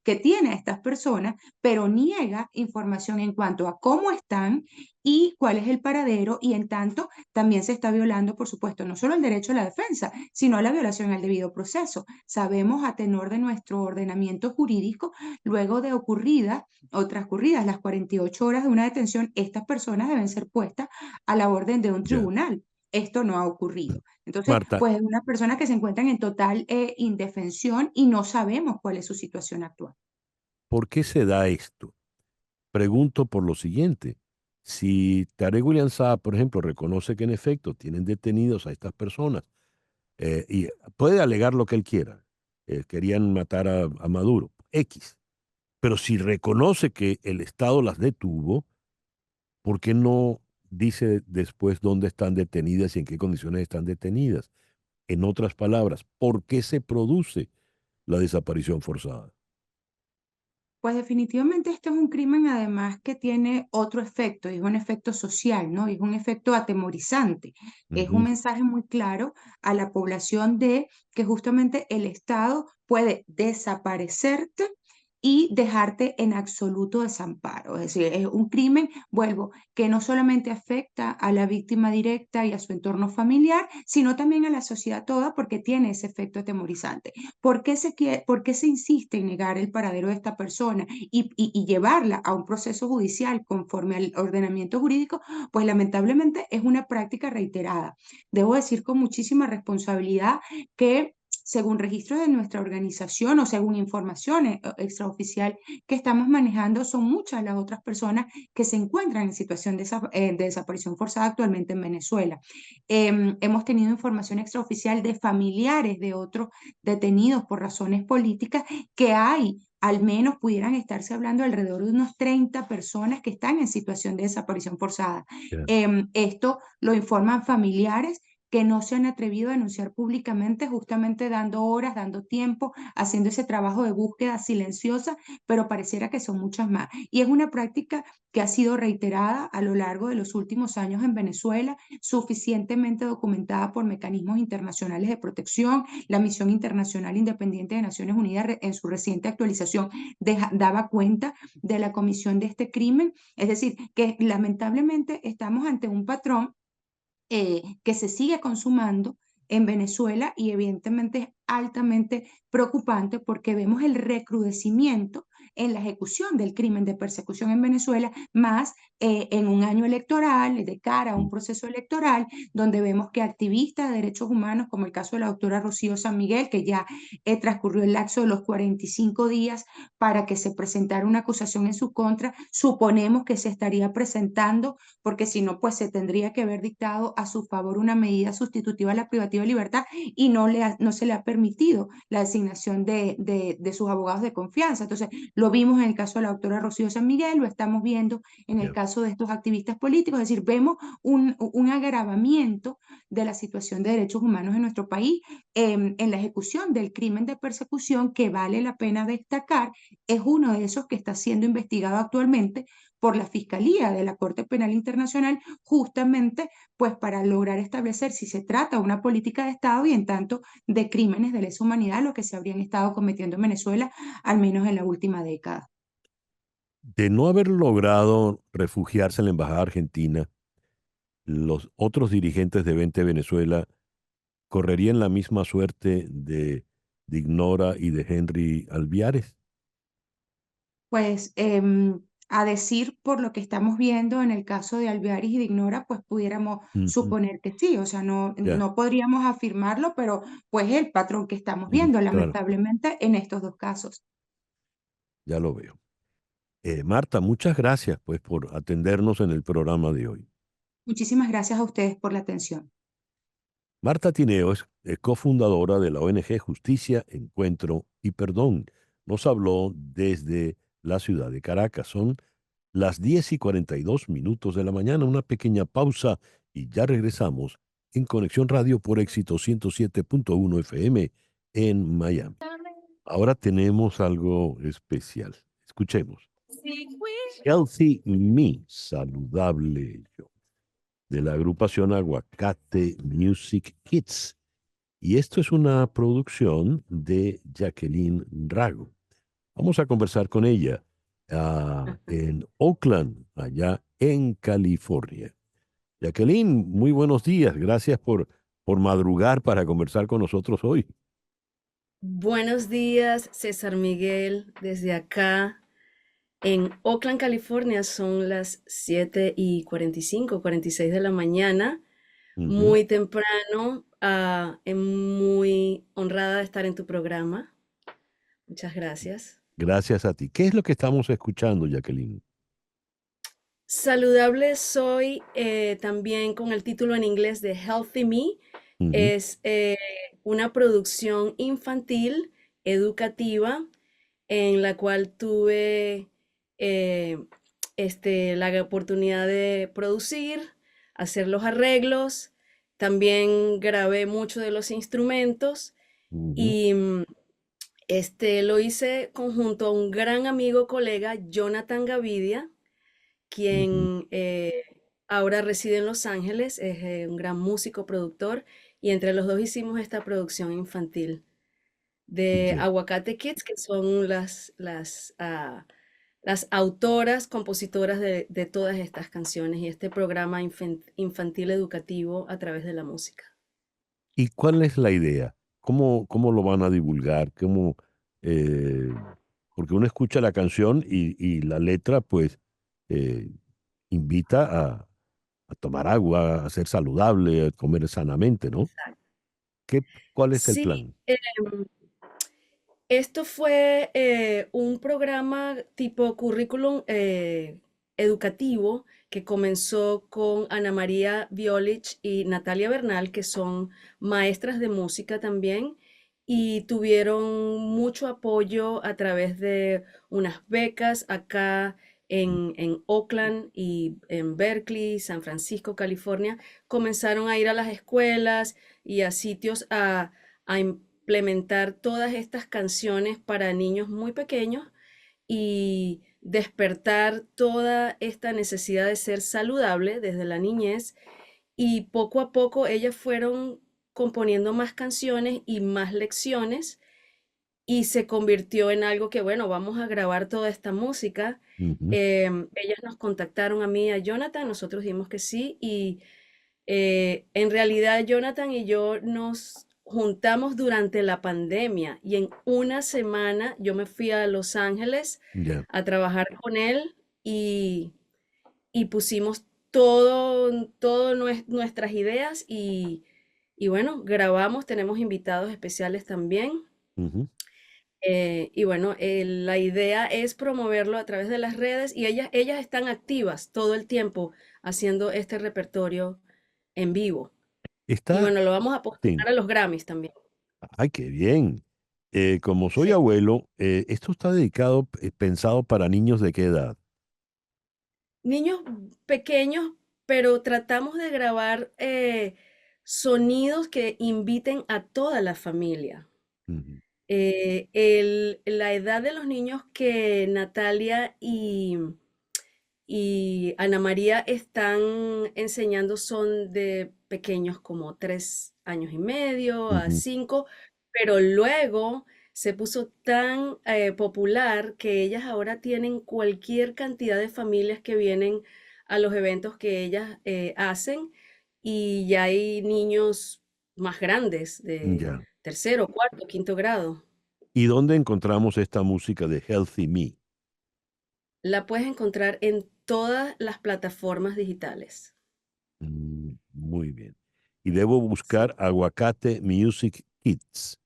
que tiene a estas personas, pero niega información en cuanto a cómo están y cuál es el paradero, y en tanto también se está violando, por supuesto, no solo el derecho a la defensa, sino la violación al debido proceso. Sabemos, a tenor de nuestro ordenamiento jurídico, luego de ocurridas o transcurridas las 48 horas de una detención, estas personas deben ser puestas a la orden de un ya. tribunal. Esto no ha ocurrido. Entonces, Marta, pues es una persona que se encuentra en total indefensión y no sabemos cuál es su situación actual. ¿por qué se da esto? Pregunto por lo siguiente. Si Tarek William Saab, por ejemplo, reconoce que en efecto tienen detenidos a estas personas y puede alegar lo que él quiera, querían matar a Maduro, X, pero si reconoce que el Estado las detuvo, ¿por qué no dice después dónde están detenidas y en qué condiciones están detenidas? En otras palabras, ¿por qué se produce la desaparición forzada? Pues definitivamente esto es un crimen además que tiene otro efecto, y es un efecto social, ¿no? Y es un efecto atemorizante. Es un Ujú, mensaje muy claro a la población de que justamente el Estado puede desaparecerte y dejarte en absoluto desamparo. Es decir, es un crimen, vuelvo, que no solamente afecta a la víctima directa y a su entorno familiar, sino también a la sociedad toda porque tiene ese efecto atemorizante. ¿Por qué se insiste en negar el paradero de esta persona y llevarla a un proceso judicial conforme al ordenamiento jurídico? Pues lamentablemente es una práctica reiterada. Debo decir con muchísima responsabilidad que según registros de nuestra organización o según información extraoficial que estamos manejando, son muchas las otras personas que se encuentran en situación de desaparición forzada actualmente en Venezuela. Hemos tenido información extraoficial de familiares de otros detenidos por razones políticas, que hay, al menos pudieran estarse hablando alrededor de unos 30 personas que están en situación de desaparición forzada. ya. Esto lo informan familiares que no se han atrevido a denunciar públicamente, justamente dando horas, dando tiempo, haciendo ese trabajo de búsqueda silenciosa, pero pareciera que son muchas más. Y es una práctica que ha sido reiterada a lo largo de los últimos años en Venezuela, suficientemente documentada por mecanismos internacionales de protección. La Misión Internacional Independiente de Naciones Unidas en su reciente actualización daba cuenta de la comisión de este crimen. Es decir, que lamentablemente estamos ante un patrón que se sigue consumando en Venezuela y evidentemente es altamente preocupante porque vemos el recrudecimiento en la ejecución del crimen de persecución en Venezuela, más en un año electoral, de cara a un proceso electoral, donde vemos que activistas de derechos humanos, como el caso de la doctora Rocío San Miguel, que ya transcurrió el lapso de los 45 días para que se presentara una acusación en su contra, suponemos que se estaría presentando, porque si no, pues se tendría que haber dictado a su favor una medida sustitutiva a la privativa de libertad y no se le ha permitido la designación de sus abogados de confianza. Entonces, lo vimos en el caso de la doctora Rocío San Miguel, lo estamos viendo en el Ya. caso de estos activistas políticos, es decir, vemos un agravamiento de la situación de derechos humanos en nuestro país en la ejecución del crimen de persecución, que vale la pena destacar, es uno de esos que está siendo investigado actualmente por la Fiscalía de la Corte Penal Internacional, justamente pues para lograr establecer si se trata de una política de Estado y en tanto de crímenes de lesa humanidad, lo que se habrían estado cometiendo en Venezuela, al menos en la última década. De no haber logrado refugiarse en la Embajada Argentina, los otros dirigentes de 20 Venezuela correrían la misma suerte de Ignora y de Henry Alviares. Pues a decir por lo que estamos viendo en el caso de Alvearis y de Ignora, pues pudiéramos Ujú. suponer que sí, o sea, Ya, no podríamos afirmarlo, pero pues el patrón que estamos viendo, claro, lamentablemente, en estos dos casos. ya lo veo. Marta, muchas gracias pues por atendernos en el programa de hoy. Muchísimas gracias a ustedes por la atención. Marta Tineo es cofundadora de la ONG Justicia, Encuentro y Perdón. Nos habló desde la ciudad de Caracas. Son las 10:42 de la mañana, una pequeña pausa y ya regresamos en Conexión Radio por Éxito 107.1 FM en Miami. Ahora tenemos algo especial. Escuchemos. Healthy Me, saludable yo, de la agrupación Aguacate Music Kids. Y esto es una producción de Jacqueline Rago. Vamos a conversar con ella en Oakland, allá en California. Jacqueline, muy buenos días. Gracias por madrugar para conversar con nosotros hoy. Buenos días, César Miguel, desde acá en Oakland, California. Son las 7:45, 46 de la mañana, Ujú. muy temprano, muy honrada de estar en tu programa. Muchas gracias. Gracias a ti. ¿Qué es lo que estamos escuchando, Jacqueline? Saludable soy, también con el título en inglés de Healthy Me. Ujú. Es una producción infantil, educativa, en la cual tuve eh, la oportunidad de producir, hacer los arreglos. También grabé muchos de los instrumentos Ujú. y lo hice junto a un gran amigo, colega, Jonathan Gavidia, Ujú. quien ahora reside en Los Ángeles, es un gran músico, productor, y entre los dos hicimos esta producción infantil de Ya. Aguacate Kids, que son las autoras, compositoras de todas estas canciones y este programa infantil educativo a través de la música. ¿Y cuál es la idea? ¿Cómo lo van a divulgar? Eh, porque uno escucha la canción y la letra, pues, eh, invita a tomar agua, a ser saludable, a comer sanamente, ¿no? Exacto. ¿Qué, ¿Cuál es el Sí, plan? esto fue un programa tipo currículum educativo que comenzó con Ana María Violich y Natalia Bernal, que son maestras de música también, y tuvieron mucho apoyo a través de unas becas acá en Oakland y en Berkeley, San Francisco, California. Comenzaron a ir a las escuelas y a sitios a implementar todas estas canciones para niños muy pequeños y despertar toda esta necesidad de ser saludable desde la niñez, y poco a poco ellas fueron componiendo más canciones y más lecciones y se convirtió en algo que, bueno, vamos a grabar toda esta música. Ujú. Ellas nos contactaron a mí y a Jonathan, nosotros dijimos que sí, y en realidad Jonathan y yo nos juntamos durante la pandemia y en una semana yo me fui a Los Ángeles Ya. a trabajar con él y pusimos todo nuestras ideas y bueno, grabamos, tenemos invitados especiales también. Ujú. Y bueno, la idea es promoverlo a través de las redes y ellas están activas todo el tiempo haciendo este repertorio en vivo. Y Está, bueno, lo vamos a sí. postular a los Grammys también. Ay, qué bien. Como soy Sí. abuelo, esto está dedicado, pensado para niños de qué edad. Niños pequeños, pero tratamos de grabar sonidos que inviten a toda la familia. Ujú. La edad de los niños que Natalia y Ana María están enseñando son de pequeños como 3 años y medio a Ujú. 5, pero luego se puso tan popular que ellas ahora tienen cualquier cantidad de familias que vienen a los eventos que ellas hacen y ya hay niños más grandes de Ya. tercero, cuarto, quinto grado. ¿Y dónde encontramos esta música de Healthy Me? La puedes encontrar en todas las plataformas digitales. Muy bien. Y debo Sí, buscar Aguacate Music Kids.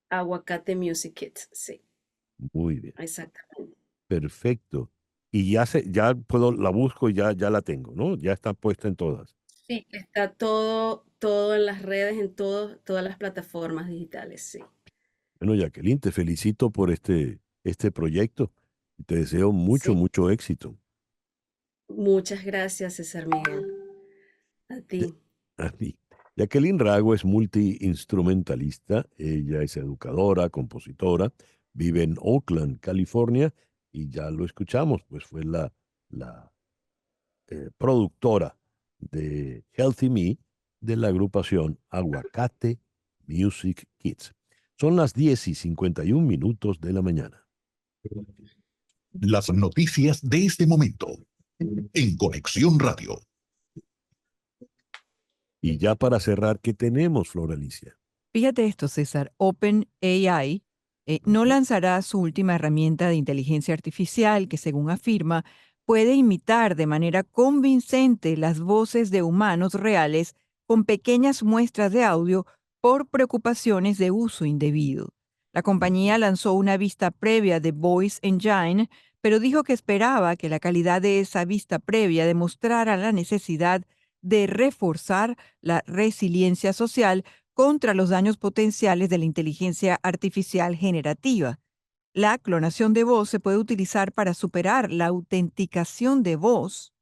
Aguacate Music Kids, sí, Muy bien. exactamente. Perfecto. Y ya puedo, la busco y ya la tengo, ¿no? Ya está puesta en todas. Sí, está todo en las redes, en todas las plataformas digitales, sí. Bueno, Jacqueline, te felicito por este proyecto. Te deseo mucho, Sí, mucho éxito. muchas gracias, César Miguel. A Ya- ti. a ti. Jacqueline Rago es multiinstrumentalista. Ella es educadora, compositora, vive en Oakland, California, y ya lo escuchamos, pues fue la productora de Healthy Me de la agrupación Aguacate Music Kids. Son las 10:51 de la mañana. Las noticias de este momento en Conexión Radio. Y ya para cerrar, ¿qué tenemos, Flor Alicia? Fíjate esto, César. OpenAI no lanzará su última herramienta de inteligencia artificial que, según afirma, puede imitar de manera convincente las voces de humanos reales con pequeñas muestras de audio por preocupaciones de uso indebido. La compañía lanzó una vista previa de Voice Engine, pero dijo que esperaba que la calidad de esa vista previa demostrara la necesidad de reforzar la resiliencia social contra los daños potenciales de la inteligencia artificial generativa. La clonación de voz se puede utilizar para superar la autenticación de voz,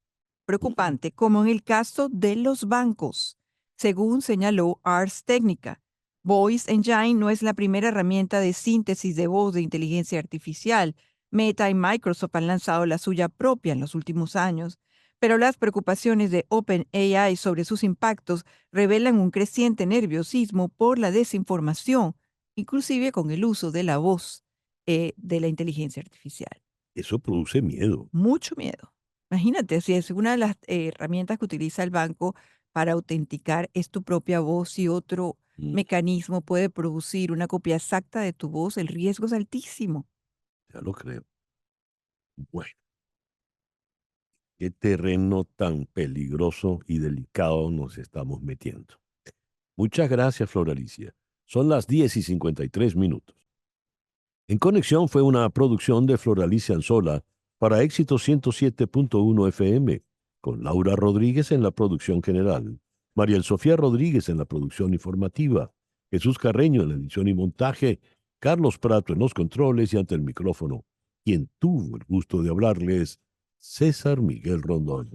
preocupante, como en el caso de los bancos, según señaló Ars Technica. Voice Engine no es la primera herramienta de síntesis de voz de inteligencia artificial. Meta y Microsoft han lanzado la suya propia en los últimos años, pero las preocupaciones de OpenAI sobre sus impactos revelan un creciente nerviosismo por la desinformación, inclusive con el uso de la voz de la inteligencia artificial. Eso produce miedo. Mucho miedo. Imagínate, si es una de las herramientas que utiliza el banco para autenticar es tu propia voz y otro Mm, mecanismo puede producir una copia exacta de tu voz, el riesgo es altísimo. Ya lo creo. Bueno, qué terreno tan peligroso y delicado nos estamos metiendo. Muchas gracias, Flor Alicia. Son las 10:53. En Conexión fue una producción de Flor Alicia Anzola para Éxito 107.1 FM, con Laura Rodríguez en la producción general, Mariel Sofía Rodríguez en la producción informativa, Jesús Carreño en la edición y montaje, Carlos Prato en los controles y ante el micrófono. Quien tuvo el gusto de hablarles, César Miguel Rondón.